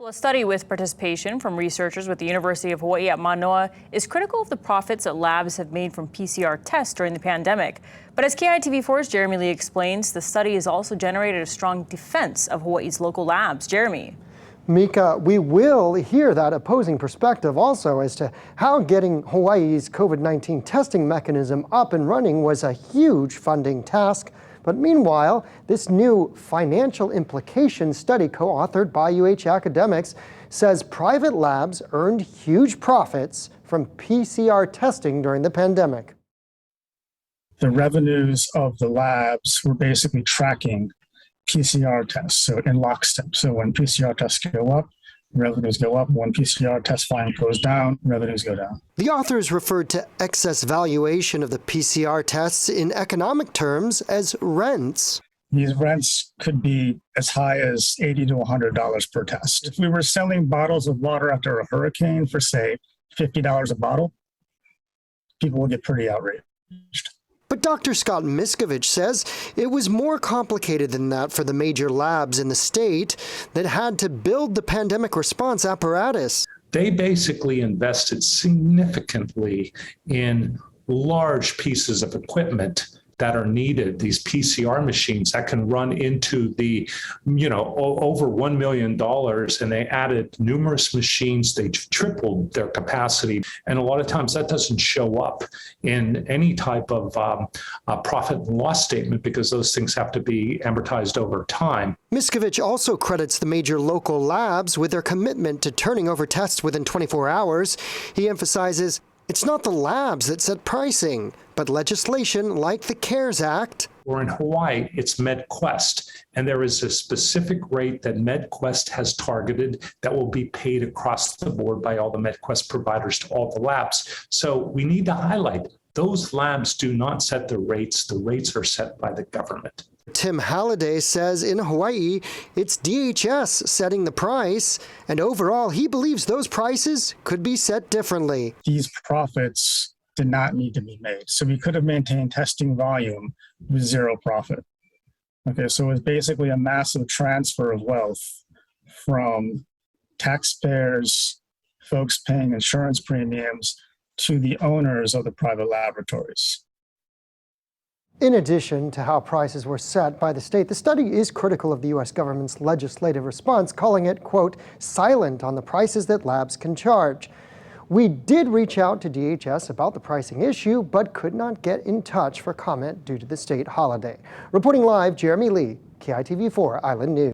Well, a study with participation from researchers with the University of Hawaii at Manoa is critical of the profits that labs have made from PCR tests during the pandemic. But as KITV4's Jeremy Lee explains, the study has also generated a strong defense of Hawaii's local labs. Jeremy. Mika, we will hear that opposing perspective also as to how getting Hawaii's COVID-19 testing mechanism up and running was a huge funding task. But meanwhile, this new financial implications study co-authored by UH academics says private labs earned huge profits from PCR testing during the pandemic. The revenues of the labs were basically tracking PCR tests, so in lockstep. So when PCR tests go up, revenues go up. When PCR test volume goes down, revenues go down. The authors referred to excess valuation of the PCR tests in economic terms as rents. These rents could be as high as $80 to $100 per test. If we were selling bottles of water after a hurricane for, say, $50 a bottle, people would get pretty outraged. But Dr. Scott Miskovich says it was more complicated than that for the major labs in the state that had to build the pandemic response apparatus. They basically invested significantly in large pieces of equipment that are needed, these PCR machines that can run into the, over $1 million, and they added numerous machines. They tripled their capacity. And a lot of times that doesn't show up in any type of profit and loss statement because those things have to be amortized over time. Miskovich also credits the major local labs with their commitment to turning over tests within 24 hours. He emphasizes it's not the labs that set pricing, but legislation like the CARES Act. Or in Hawaii, it's MedQuest, and there is a specific rate that MedQuest has targeted that will be paid across the board by all the MedQuest providers to all the labs. So we need to highlight those labs do not set the rates are set by the government. Tim Halliday says in Hawaii, it's DHS setting the price, and overall he believes those prices could be set differently. These profits did not need to be made. So we could have maintained testing volume with zero profit. Okay, so it was basically a massive transfer of wealth from taxpayers, folks paying insurance premiums, to the owners of the private laboratories. In addition to how prices were set by the state, the study is critical of the U.S. government's legislative response, calling it, quote, silent on the prices that labs can charge. We did reach out to DHS about the pricing issue, but could not get in touch for comment due to the state holiday. Reporting live, Jeremy Lee, KITV4 Island News.